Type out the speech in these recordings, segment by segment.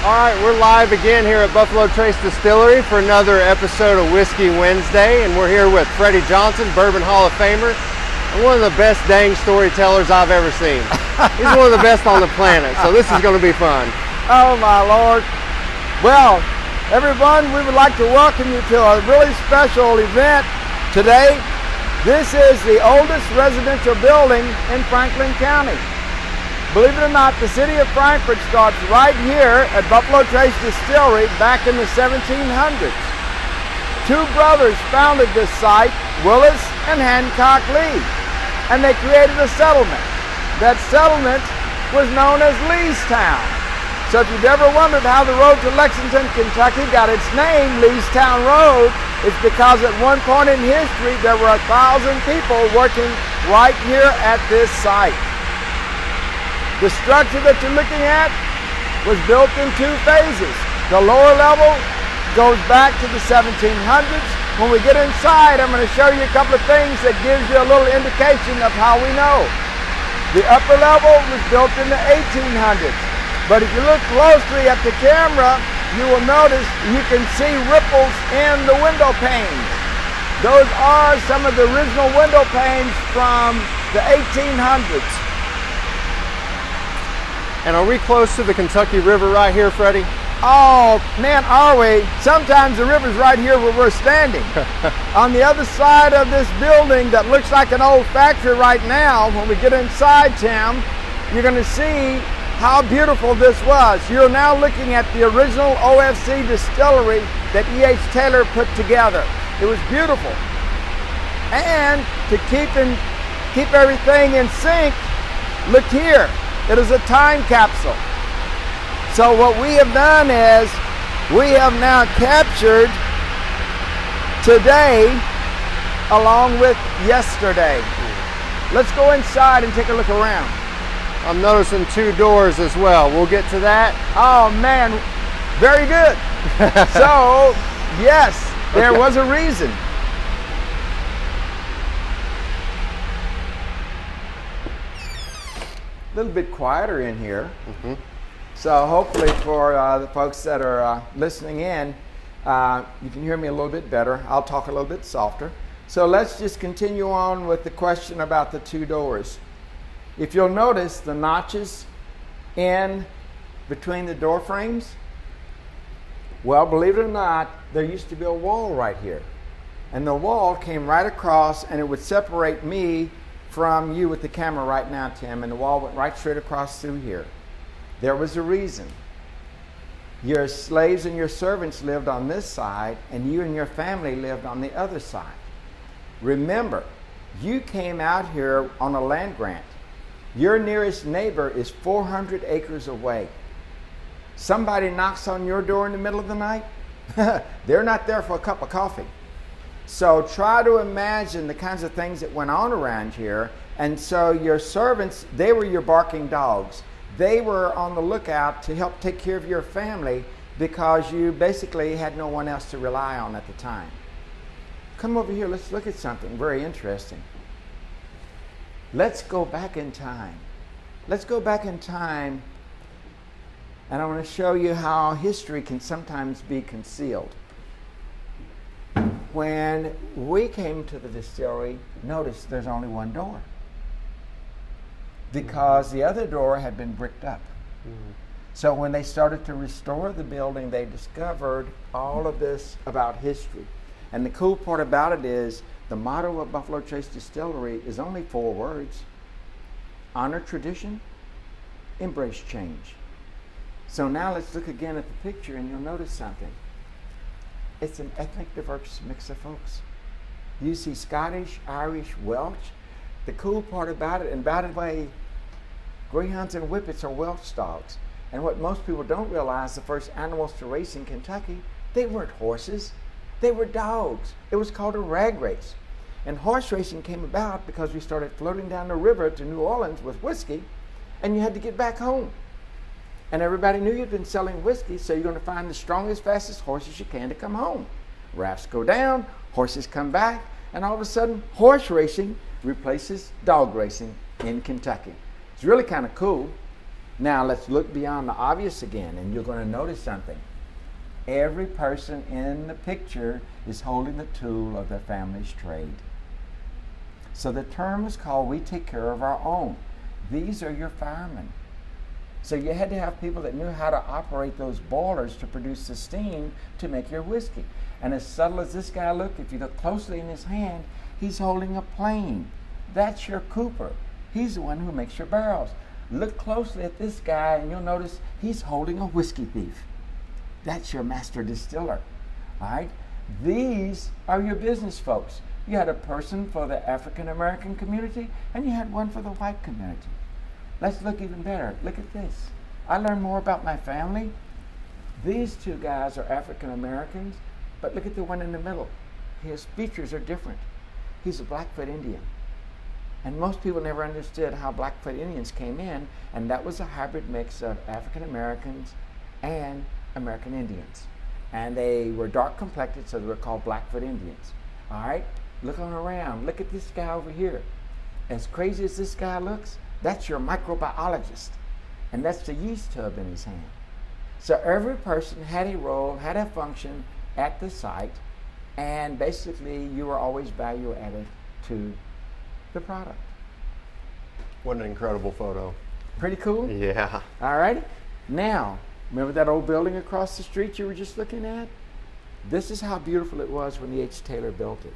All right, we're live again here at Buffalo Trace Distillery for another episode of Whiskey Wednesday, and we're here with Freddie Johnson, Bourbon Hall of Famer, and one of the best dang storytellers I've ever seen. He's one of the best on the planet, so this is going to be fun. Oh my Lord. Well, everyone, we would like to welcome you to a really special event today. This is the oldest residential building in Franklin County. Believe it or not, the city of Frankfort starts right here at Buffalo Trace Distillery back in the 1700s. Two brothers founded this site, Willis and Hancock Lee, and they created a settlement. That settlement was known as Leestown. So if you've ever wondered how the road to Lexington, Kentucky got its name, Leestown Road, it's because at one point in history there were 1,000 people working right here at this site. The structure that you're looking at was built in two phases. The lower level goes back to the 1700s. When we get inside, I'm going to show you a couple of things that gives you a little indication of how we know. The upper level was built in the 1800s. But if you look closely at the camera, you will notice you can see ripples in the window panes. Those are some of the original window panes from the 1800s. And are we close to the Kentucky River right here, Freddie? Oh, man, are we? Sometimes the river's right here where we're standing. On the other side of this building that looks like an old factory right now, when we get inside, Tim, you're going to see how beautiful this was. You're now looking at the original OFC distillery that E.H. Taylor put together. It was beautiful. And to keep everything in sync, look here. It is a time capsule. So what we have done is we have now captured today along with yesterday. Let's go inside and take a look around. I'm noticing two doors as well. We'll get to that. Oh man, very good. So yes, there was a reason. A little bit quieter in here. Mm-hmm. So hopefully for the folks that are listening in, you can hear me a little bit better. I'll talk a little bit softer. So let's just continue on with the question about the two doors. If you'll notice the notches in between the door frames, well, believe it or not, there used to be a wall right here. And the wall came right across and it would separate me from you with the camera right now, Tim, and the wall went right straight across through here. There was a reason. Your slaves and your servants lived on this side, and you and your family lived on the other side. Remember, you came out here on a land grant. Your nearest neighbor is 400 acres away. Somebody knocks on your door in the middle of the night, they're not there for a cup of coffee. So try to imagine the kinds of things that went on around here. And so your servants, they were your barking dogs. They were on the lookout to help take care of your family because you basically had no one else to rely on at the time. Come over here, let's look at something very interesting. Let's go back in time. Let's go back in time, and I want to show you how history can sometimes be concealed. When we came to the distillery, notice there's only one door because the other door had been bricked up. Mm-hmm. So when they started to restore the building, they discovered all of this about history. And the cool part about it is the motto of Buffalo Trace Distillery is only 4 words: honor tradition, embrace change. So now let's look again at the picture and you'll notice something. It's an ethnic diverse mix of folks. You see Scottish, Irish, Welsh. The cool part about it, and by the way, greyhounds and whippets are Welsh dogs. And what most people don't realize, the first animals to race in Kentucky, they weren't horses, they were dogs. It was called a rag race. And horse racing came about because we started floating down the river to New Orleans with whiskey, and you had to get back home. And everybody knew you'd been selling whiskey, so you're going to find the strongest, fastest horses you can to come home. Rafts go down, horses come back, and all of a sudden, horse racing replaces dog racing in Kentucky. It's really kind of cool. Now let's look beyond the obvious again, and you're going to notice something. Every person in the picture is holding the tool of their family's trade. So the term is called "we take care of our own." These are your firemen. So you had to have people that knew how to operate those boilers to produce the steam to make your whiskey. And as subtle as this guy looked, if you look closely in his hand, he's holding a plane. That's your cooper. He's the one who makes your barrels. Look closely at this guy and you'll notice he's holding a whiskey thief. That's your master distiller. All right? These are your business folks. You had a person for the African American community and you had one for the white community. Let's look even better. Look at this. I learned more about my family. These two guys are African Americans, but look at the one in the middle. His features are different. He's a Blackfoot Indian. And most people never understood how Blackfoot Indians came in, and that was a hybrid mix of African Americans and American Indians. And they were dark complected, so they were called Blackfoot Indians. All right, look on around. Look at this guy over here. As crazy as this guy looks, that's your microbiologist. And that's the yeast tub in his hand. So every person had a role, had a function at the site, and basically you were always value added to the product. What an incredible photo. Pretty cool? Yeah. All right. Now, remember that old building across the street you were just looking at? This is how beautiful it was when H. Taylor built it.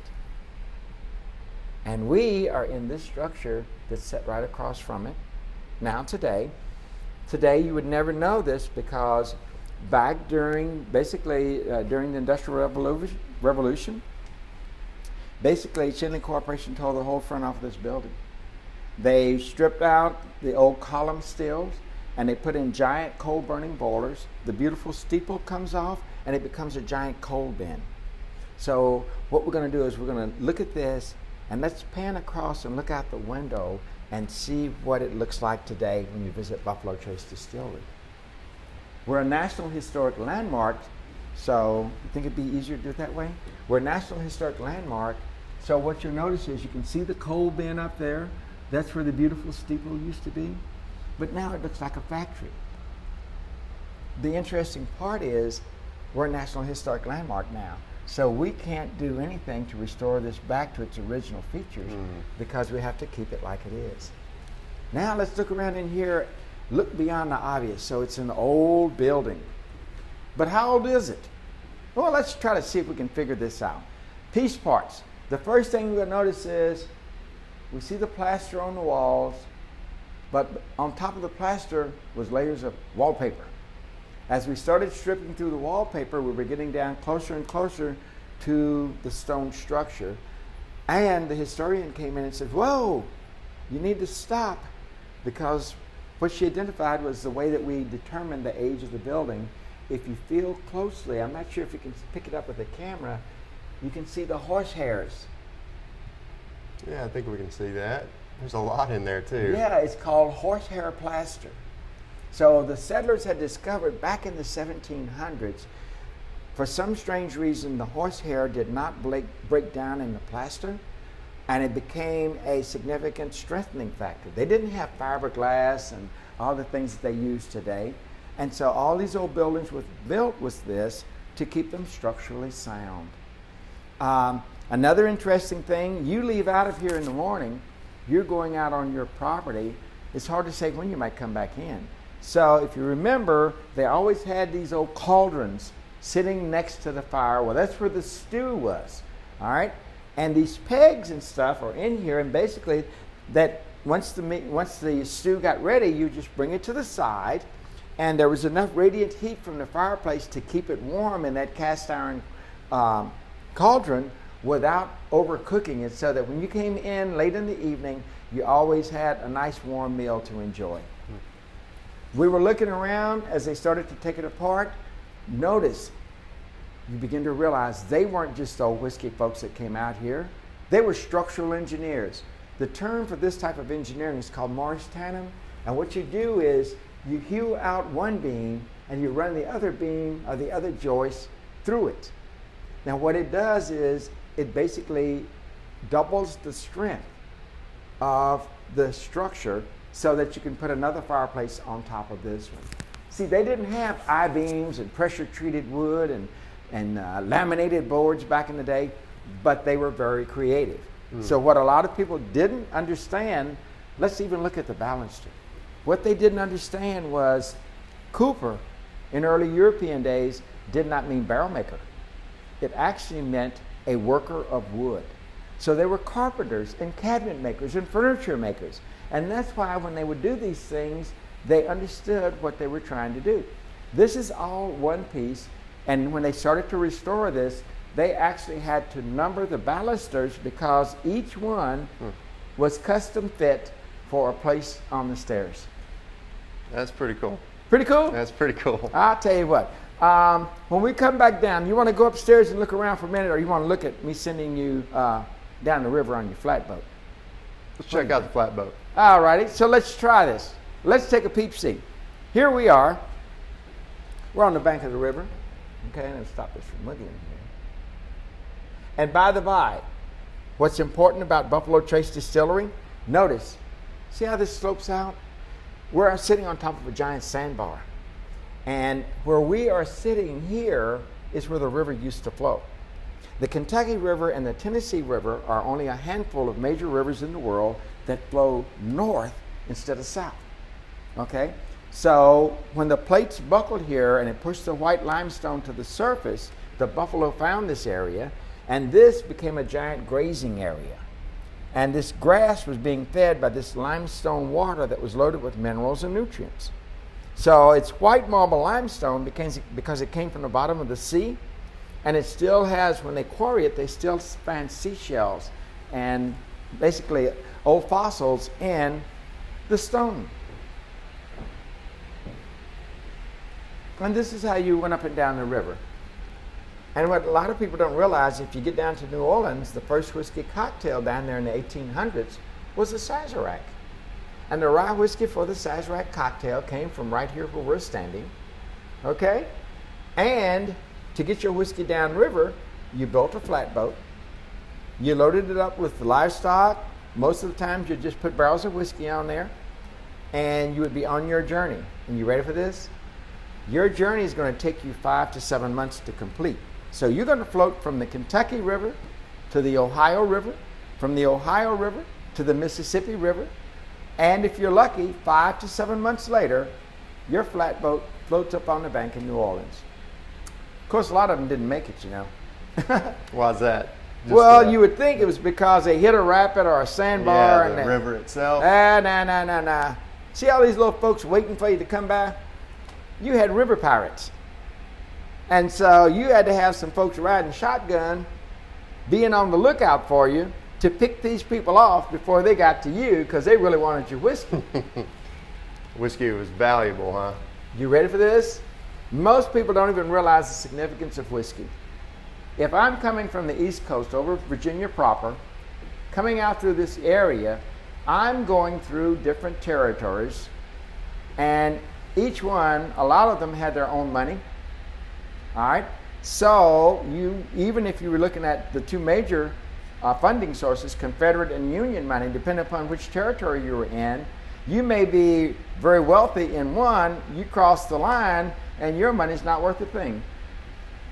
And we are in this structure that's set right across from it. Now today you would never know this because back during the Industrial Revolution, basically Chinley Corporation tore the whole front off of this building. They stripped out the old column stills and they put in giant coal burning boilers. The beautiful steeple comes off and it becomes a giant coal bin. So what we're going to do is we're going to look at this and let's pan across and look out the window and see what it looks like today when you visit Buffalo Trace Distillery. We're a National Historic Landmark, so you think it'd be easier to do it that way? We're a National Historic Landmark, so what you'll notice is you can see the coal bin up there. That's where the beautiful steeple used to be, but now it looks like a factory. The interesting part is we're a National Historic Landmark now. So we can't do anything to restore this back to its original features because we have to keep it like it is. Now let's look around in here, look beyond the obvious. So it's an old building. But how old is it? Well, let's try to see if we can figure this out. Piece parts. The first thing we're going to notice is we see the plaster on the walls, but on top of the plaster was layers of wallpaper. As we started stripping through the wallpaper, we were getting down closer and closer to the stone structure. And the historian came in and said, "Whoa, you need to stop," because what she identified was the way that we determined the age of the building. If you feel closely, I'm not sure if you can pick it up with a camera, you can see the horse hairs. Yeah, I think we can see that. There's a lot in there too. Yeah, it's called horsehair plaster. So the settlers had discovered back in the 1700s, for some strange reason, the horsehair did not break down in the plaster, and it became a significant strengthening factor. They didn't have fiberglass and all the things that they use today, and so all these old buildings were built with this to keep them structurally sound. Another interesting thing, you leave out of here in the morning, you're going out on your property, it's hard to say when you might come back in. So if you remember, they always had these old cauldrons sitting next to the fire. Well, that's where the stew was, all right? And these pegs and stuff are in here, and basically that once the stew got ready, you just bring it to the side, and there was enough radiant heat from the fireplace to keep it warm in that cast iron cauldron without overcooking it, so that when you came in late in the evening, you always had a nice warm meal to enjoy. We were looking around as they started to take it apart. Notice, you begin to realize they weren't just old whiskey folks that came out here. They were structural engineers. The term for this type of engineering is called Morris Tandem. And what you do is you hew out one beam and you run the other beam or the other joist through it. Now what it does is it basically doubles the strength of the structure so that you can put another fireplace on top of this one. See, they didn't have I-beams and pressure-treated wood and laminated boards back in the day, but they were very creative. So what a lot of people didn't understand, let's even look at the baluster. What they didn't understand was cooper in early European days did not mean barrel maker. It actually meant a worker of wood. So they were carpenters and cabinet makers and furniture makers. And that's why when they would do these things, they understood what they were trying to do. This is all one piece. And when they started to restore this, they actually had to number the balusters because each one was custom fit for a place on the stairs. That's pretty cool. Pretty cool? That's pretty cool. I'll tell you what. When we come back down, you want to go upstairs and look around for a minute, or you want to look at me sending you down the river on your flatboat? Let's check out the flatboat. All righty. So let's try this. Let's take a peep see. Here we are. We're on the bank of the river. Okay, let's stop this from mugging here. And by the by, what's important about Buffalo Trace Distillery, notice, see how this slopes out? We're sitting on top of a giant sandbar. And where we are sitting here is where the river used to flow. The Kentucky River and the Tennessee River are only a handful of major rivers in the world that flow north instead of south. Okay? So when the plates buckled here and it pushed the white limestone to the surface, the buffalo found this area, and this became a giant grazing area. And this grass was being fed by this limestone water that was loaded with minerals and nutrients. So it's white marble limestone because it came from the bottom of the sea, and it still has, when they quarry it, they still find seashells and basically old fossils in the stone. And this is how you went up and down the river. And what a lot of people don't realize, if you get down to New Orleans, the first whiskey cocktail down there in the 1800s was a Sazerac. And the rye whiskey for the Sazerac cocktail came from right here where we're standing. Okay? And to get your whiskey downriver, you built a flatboat. You loaded it up with livestock. Most of the times you just put barrels of whiskey on there, and you would be on your journey. And you ready for this? Your journey is going to take you 5 to 7 months to complete. So you're going to float from the Kentucky River to the Ohio River, from the Ohio River to the Mississippi River, and if you're lucky, 5 to 7 months later, your flatboat floats up on the bank in New Orleans. Of course, a lot of them didn't make it, you know. Why's that? Well, you would think it was because they hit a rapid or a sandbar. Yeah, the river itself. Nah. See all these little folks waiting for you to come by? You had river pirates. And so you had to have some folks riding shotgun, being on the lookout for you to pick these people off before they got to you because they really wanted your whiskey. Whiskey was valuable, huh? You ready for this? Most people don't even realize the significance of whiskey. If I'm coming from the East Coast over Virginia proper, coming out through this area, I'm going through different territories, and each one, a lot of them had their own money. All right? So even if you were looking at the two major funding sources, Confederate and Union money, depending upon which territory you were in, you may be very wealthy in one, you cross the line, and your money's not worth a thing.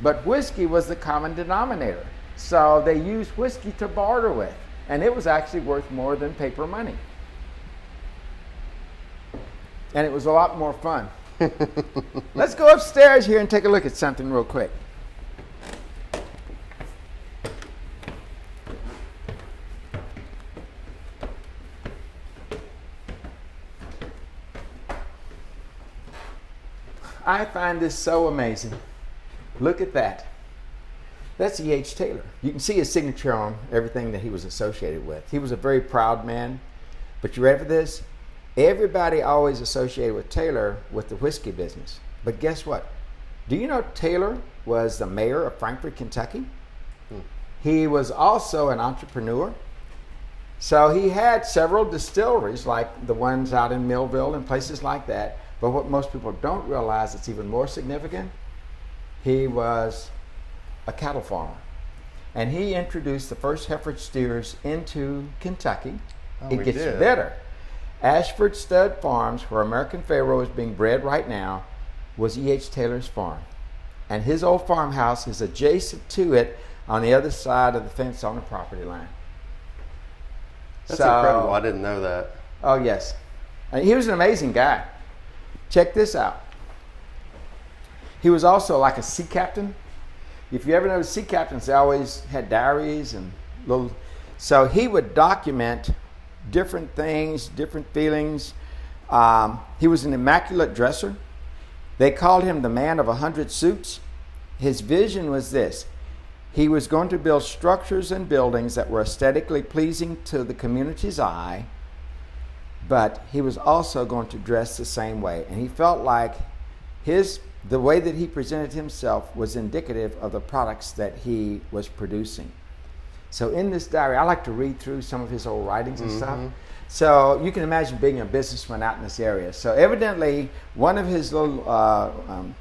But whiskey was the common denominator. So they used whiskey to barter with, and it was actually worth more than paper money. And it was a lot more fun. Let's go upstairs here and take a look at something real quick. I find this so amazing. Look at that. That's E.H. Taylor. You can see his signature on everything that he was associated with. He was a very proud man. But you ready for this? Everybody always associated with Taylor with the whiskey business. But guess what? Do you know Taylor was the mayor of Frankfort, Kentucky? He was also an entrepreneur. So he had several distilleries like the ones out in Millville and places like that. But what most people don't realize that's even more significant, he was a cattle farmer. And he introduced the first Hereford steers into Kentucky. It gets better. Ashford Stud Farms, where American Pharaoh is being bred right now, was E.H. Taylor's farm. And his old farmhouse is adjacent to it on the other side of the fence on the property line. That's incredible. I didn't know that. Oh, yes. And he was an amazing guy. Check this out. He was also like a sea captain. If you ever know sea captains, they always had diaries and little. So he would document different things, different feelings. He was an immaculate dresser. They called him the man of 100 suits. His vision was this. He was going to build structures and buildings that were aesthetically pleasing to the community's eye, but he was also going to dress the same way. And he felt like the way that he presented himself was indicative of the products that he was producing. So in this diary, I like to read through some of his old writings and stuff. So you can imagine being a businessman out in this area. So evidently, one of his little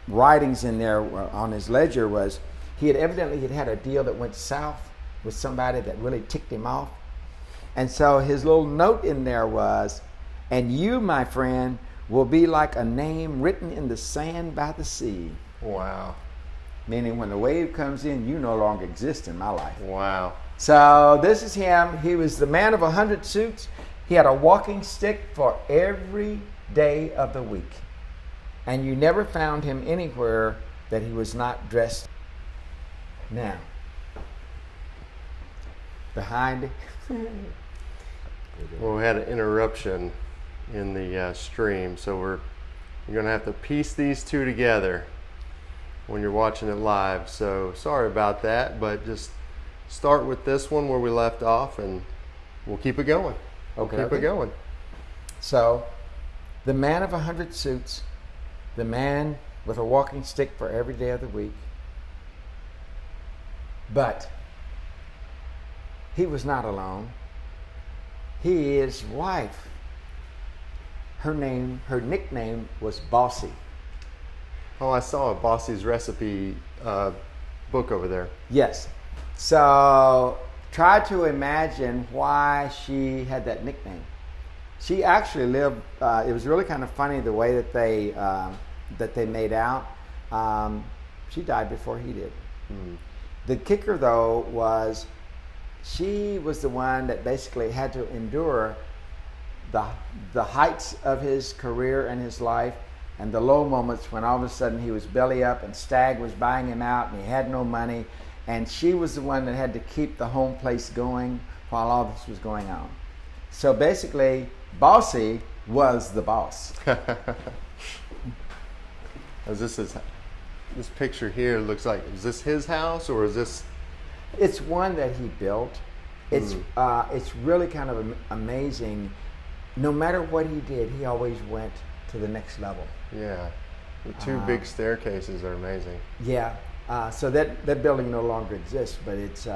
writings in there on his ledger was he had had a deal that went south with somebody that really ticked him off. And so his little note in there was, "And you, my friend, will be like a name written in the sand by the sea." Wow. Meaning when the wave comes in, you no longer exist in my life. Wow. So this is him. He was the man of 100 suits. He had a walking stick for every day of the week. And you never found him anywhere that he was not dressed. Now, behind. Well, we had an interruption in the stream, so you're going to have to piece these two together when you're watching it live. So sorry about that, but just start with this one where we left off, and we'll keep it going. Okay. Keep it going. So, the man of 100 suits, the man with a walking stick for every day of the week. But he was not alone. His wife, her nickname was Bossy. Oh, I saw a Bossy's recipe book over there. Yes. So try to imagine why she had that nickname. She actually lived. It was really kind of funny the way that they made out. She died before he did. The kicker, though, was she was the one that basically had to endure the heights of his career and his life, and the low moments when all of a sudden he was belly up and Stag was buying him out and he had no money, and she was the one that had to keep the home place going while all this was going on. So basically, Bossy was the boss. This picture here looks like, is this his house or is this? It's one that he built. It's really kind of amazing. No matter what he did, he always went to the next level. Yeah, the two big staircases are amazing. Yeah, so that building no longer exists, but it's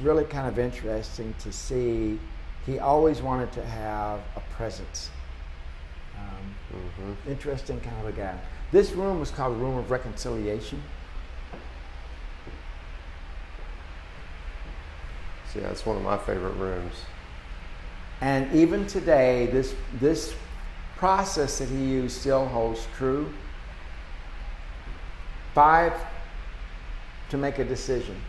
really kind of interesting to see. He always wanted to have a presence. Interesting kind of a guy. This room was called the Room of Reconciliation. See, that's one of my favorite rooms. And even today, this process that he used still holds true. 5 to make a decision.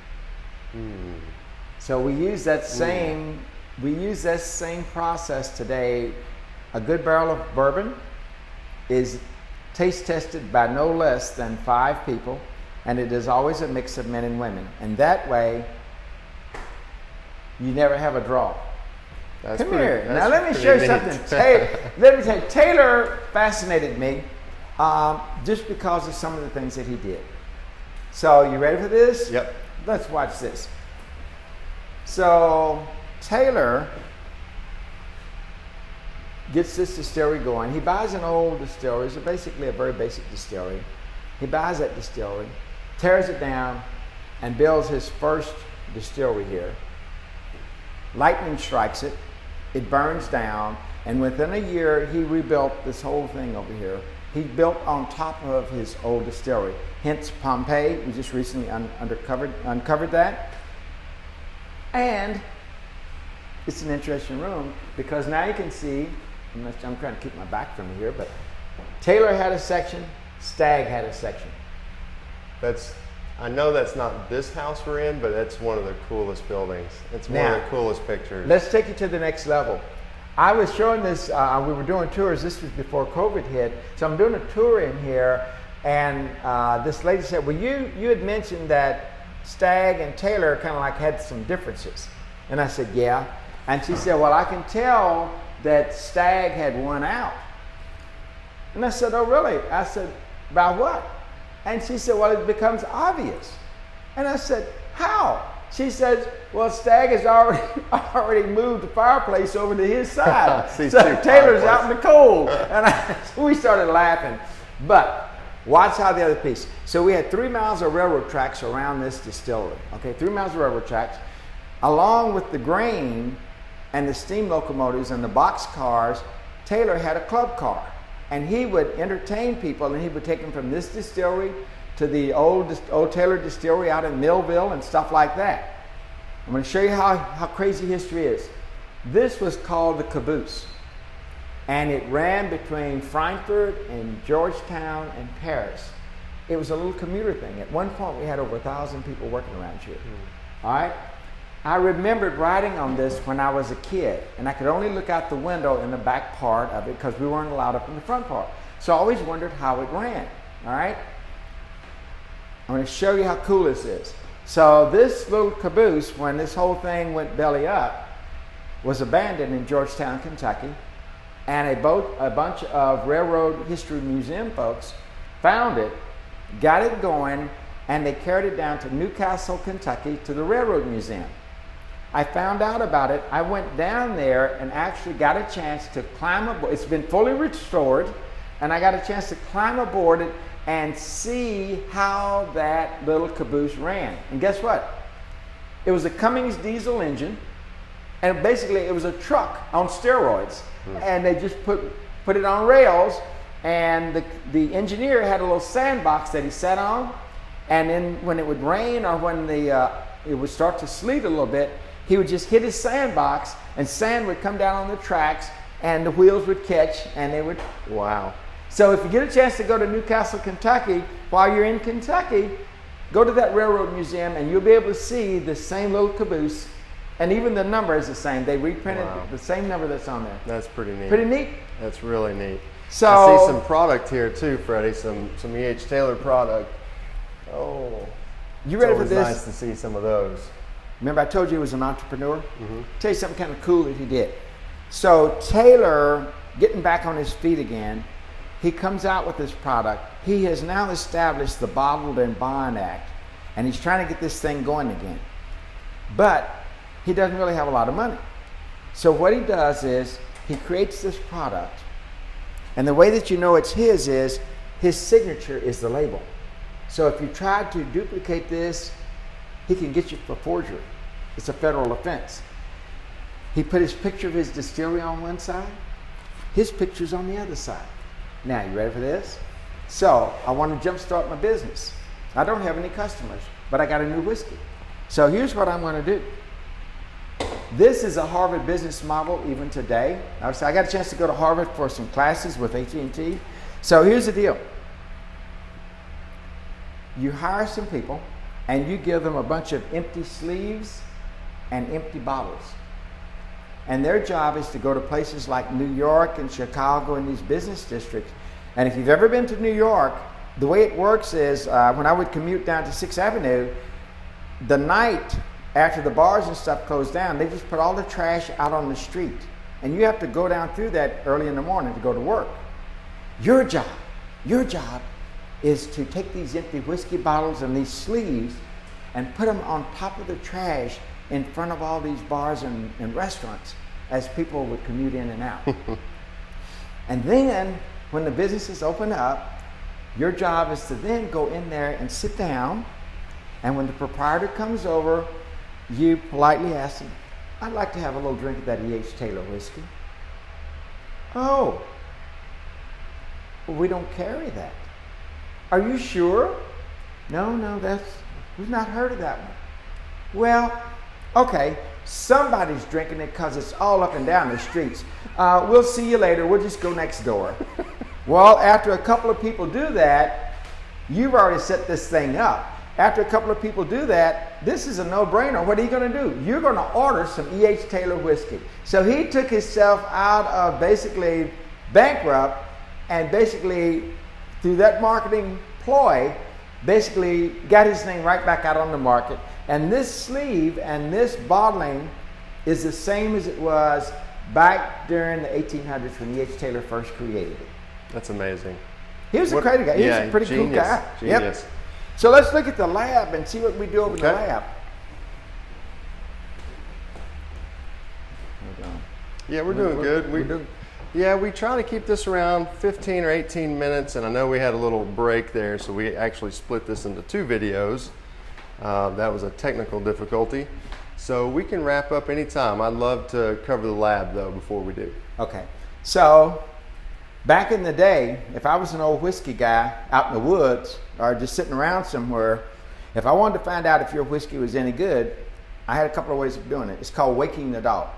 So we use that same process today. A good barrel of bourbon is taste tested by no less than 5 people, and it is always a mix of men and women. And that way, you never have a draw. Come here. Now let me show you something. Let me tell you, Taylor fascinated me just because of some of the things that he did. So you ready for this? Yep. Let's watch this. So Taylor gets this distillery going. He buys an old distillery. It's basically a very basic distillery. He buys that distillery, tears it down, and builds his first distillery here. Lightning strikes it. It burns down, and within a year, he rebuilt this whole thing over here. He built on top of his old distillery. Hence Pompeii. We just recently uncovered that. And it's an interesting room because now you can see, I'm trying to keep my back from here, but Taylor had a section, Stagg had a section. I know that's not this house we're in, but that's one of the coolest buildings. It's one of the coolest pictures. Let's take you to the next level. I was showing this, we were doing tours, this was before COVID hit, so I'm doing a tour in here, and this lady said, well, you had mentioned that Stagg and Taylor kind of like had some differences. And I said, yeah. And she said, well, I can tell that Stagg had won out. And I said, oh, really? I said, by what? And she said, well, it becomes obvious. And I said, how? She says, well, Stagg has already moved the fireplace over to his side. So Taylor's out in the cold. And we started laughing. But watch how the other piece. So we had 3 miles of railroad tracks around this distillery. Okay, 3 miles of railroad tracks. Along with the grain and the steam locomotives and the box cars, Taylor had a club car. And he would entertain people, and he would take them from this distillery to the old Taylor distillery out in Millville and stuff like that. I'm going to show you how crazy history is. This was called the Caboose, and it ran between Frankfurt and Georgetown and Paris. It was a little commuter thing. At one point, we had over 1,000 people working around here. All right? I remembered riding on this when I was a kid, and I could only look out the window in the back part of it because we weren't allowed up in the front part. So I always wondered how it ran. All right? I'm going to show you how cool this is. So this little caboose, when this whole thing went belly up, was abandoned in Georgetown, Kentucky, and a bunch of Railroad History Museum folks found it, got it going, and they carried it down to Newcastle, Kentucky, to the Railroad Museum. I found out about it. I went down there and actually got a chance to climb aboard. It's been fully restored, and I got a chance to climb aboard it and see how that little caboose ran. And guess what? It was a Cummins diesel engine, and basically it was a truck on steroids. And they just put it on rails, and the engineer had a little sandbox that he sat on, and then when it would rain or when it would start to sleet a little bit, he would just hit his sandbox, and sand would come down on the tracks, and the wheels would catch, and they would, wow. So if you get a chance to go to Newcastle, Kentucky, while you're in Kentucky, go to that Railroad Museum, and you'll be able to see the same little caboose, and even the number is the same. They reprinted the same number that's on there. That's pretty neat. Pretty neat? That's really neat. So, I see some product here too, Freddie, some E.H. Taylor product. Oh, you ready for this? It's nice to see some of those. Remember I told you he was an entrepreneur? Tell you something kind of cool that he did. So Taylor, getting back on his feet again, he comes out with this product. He has now established the Bottled and Bond Act, and he's trying to get this thing going again. But he doesn't really have a lot of money. So what he does is he creates this product, and the way that you know it's his is his signature is the label. So if you try to duplicate this, he can get you for forgery. It's a federal offense. He put his picture of his distillery on one side, his picture's on the other side. Now, you ready for this? So, I want to jumpstart my business. I don't have any customers, but I got a new whiskey. So here's what I'm going to do. This is a Harvard business model even today. I got a chance to go to Harvard for some classes with AT&T. So here's the deal. You hire some people, and you give them a bunch of empty sleeves and empty bottles. And their job is to go to places like New York and Chicago and these business districts. And if you've ever been to New York, the way it works is when I would commute down to 6th Avenue, the night after the bars and stuff close down, they just put all the trash out on the street. And you have to go down through that early in the morning to go to work. Your job is to take these empty whiskey bottles and these sleeves and put them on top of the trash in front of all these bars and restaurants as people would commute in and out. And then when the businesses open up, your job is to then go in there and sit down, and when the proprietor comes over, you politely ask him, I'd like to have a little drink of that E.H. Taylor whiskey. Oh, well, we don't carry that. Are you sure? No, we've not heard of that one. Well, okay, somebody's drinking it because it's all up and down the streets. We'll see you later. We'll just go next door. Well, after a couple of people do that, you've already set this thing up. After a couple of people do that, this is a no-brainer. What are you going to do? You're going to order some E.H. Taylor whiskey. So he took himself out of basically bankrupt, and basically through that marketing ploy, basically got his name right back out on the market. And this sleeve and this bottling is the same as it was back during the 1800s when E.H. Taylor first created it. That's amazing. He was a crazy guy. He was a pretty cool guy. Genius. Yep. So let's look at the lab and see what we do over in the lab. Yeah, we're doing good. We try to keep this around 15 or 18 minutes, and I know we had a little break there, so we actually split this into 2 videos. That was a technical difficulty. So we can wrap up anytime. I'd love to cover the lab, though, before we do. Okay. So back in the day, if I was an old whiskey guy out in the woods or just sitting around somewhere, if I wanted to find out if your whiskey was any good, I had a couple of ways of doing it. It's called waking the dog.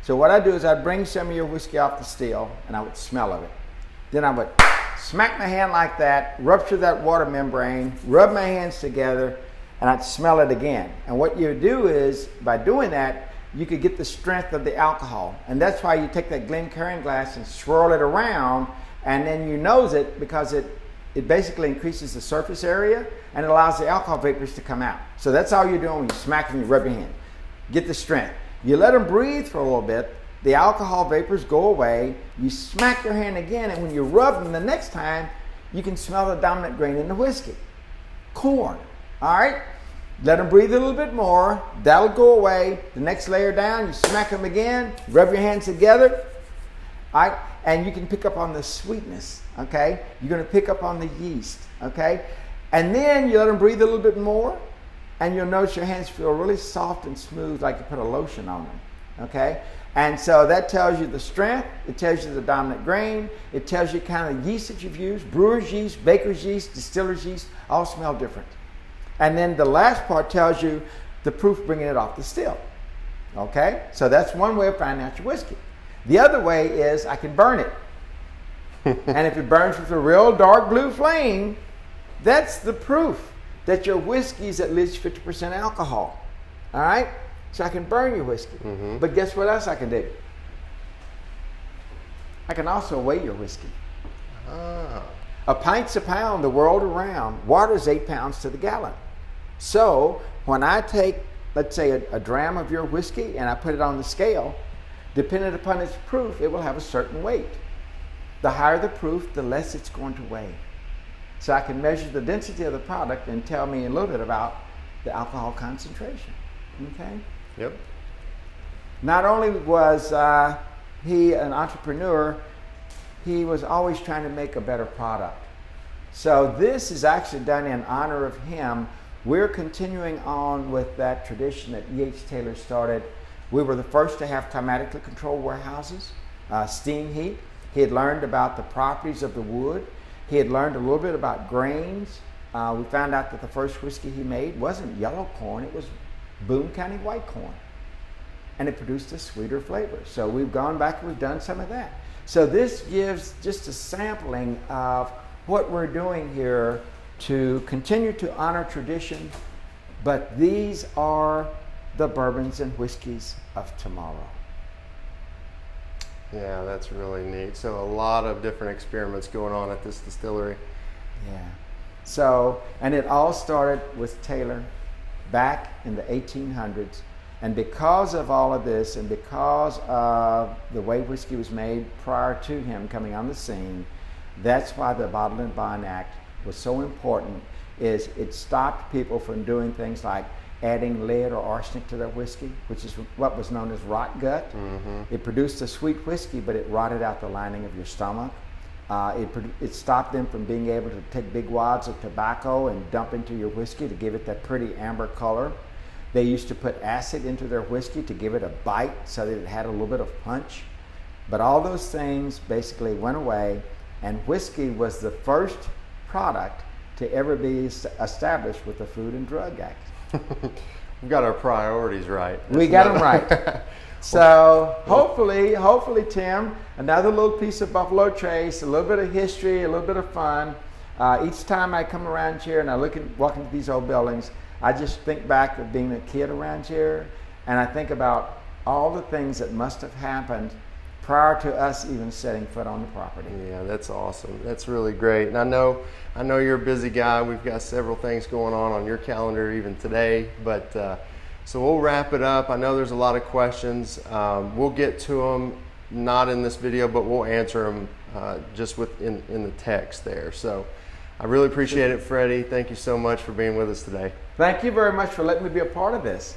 So what I do is I'd bring some of your whiskey off the still and I would smell of it. Then I would smack my hand like that, rupture that water membrane, rub my hands together, and I'd smell it again. And what you do is, by doing that, you could get the strength of the alcohol. And that's why you take that Glencairn glass and swirl it around, and then you nose it, because it basically increases the surface area and it allows the alcohol vapors to come out. So that's all you're doing when you smack and you rub your hand. Get the strength. You let them breathe for a little bit, the alcohol vapors go away, you smack your hand again, and when you rub them the next time, you can smell the dominant grain in the whiskey. Corn. All right? Let them breathe a little bit more. That'll go away. The next layer down, you smack them again, rub your hands together. All right? And you can pick up on the sweetness, okay? You're going to pick up on the yeast, okay? And then you let them breathe a little bit more, and you'll notice your hands feel really soft and smooth, like you put a lotion on them, okay? And so that tells you the strength, it tells you the dominant grain, it tells you kind of yeast that you've used. Brewer's yeast, baker's yeast, distiller's yeast, all smell different. And then the last part tells you the proof bringing it off the still, okay? So that's one way of finding out your whiskey. The other way is I can burn it. And if it burns with a real dark blue flame, that's the proof that your whiskey is at least 50% alcohol. All right? So I can burn your whiskey. Mm-hmm. But guess what else I can do? I can also weigh your whiskey. Ah. A pint's a pound the world around. Water's 8 pounds to the gallon. So when I take, let's say, a dram of your whiskey and I put it on the scale, depending upon its proof, it will have a certain weight. The higher the proof, the less it's going to weigh. So I can measure the density of the product and tell me a little bit about the alcohol concentration. Okay? Yep. Not only was he an entrepreneur, he was always trying to make a better product. So this is actually done in honor of him. We're continuing on with that tradition that E.H. Taylor started. We were the first to have climatically controlled warehouses, steam heat. He had learned about the properties of the wood. He had learned a little bit about grains. We found out that the first whiskey he made wasn't yellow corn, it was Boone County white corn. And it produced a sweeter flavor. So we've gone back and we've done some of that. So this gives just a sampling of what we're doing here to continue to honor tradition, but these are the bourbons and whiskeys of tomorrow. Yeah, that's really neat. So a lot of different experiments going on at this distillery. Yeah. So, and it all started with Taylor back in the 1800s. And because of all of this, and because of the way whiskey was made prior to him coming on the scene, that's why the Bottle and Bond Act was so important, is it stopped people from doing things like adding lead or arsenic to their whiskey, which is what was known as rot gut. Mm-hmm. It produced a sweet whiskey, but it rotted out the lining of your stomach. It stopped them from being able to take big wads of tobacco and dump into your whiskey to give it that pretty amber color. They used to put acid into their whiskey to give it a bite so that it had a little bit of punch. But all those things basically went away, and whiskey was the first product to ever be established with the Food and Drug Act. We've got our priorities right. We got them right. So hopefully, Tim, another little piece of Buffalo Trace, a little bit of history, a little bit of fun. Each time I come around here and I walk into these old buildings, I just think back of being a kid around here, and I think about all the things that must have happened prior to us even setting foot on the property. Yeah, that's awesome. That's really great. And I know you're a busy guy. We've got several things going on your calendar even today, but so we'll wrap it up. I know there's a lot of questions. We'll get to them, not in this video, but we'll answer them just in the text there. So I really appreciate it, Freddie. Thank you so much for being with us today. Thank you very much for letting me be a part of this.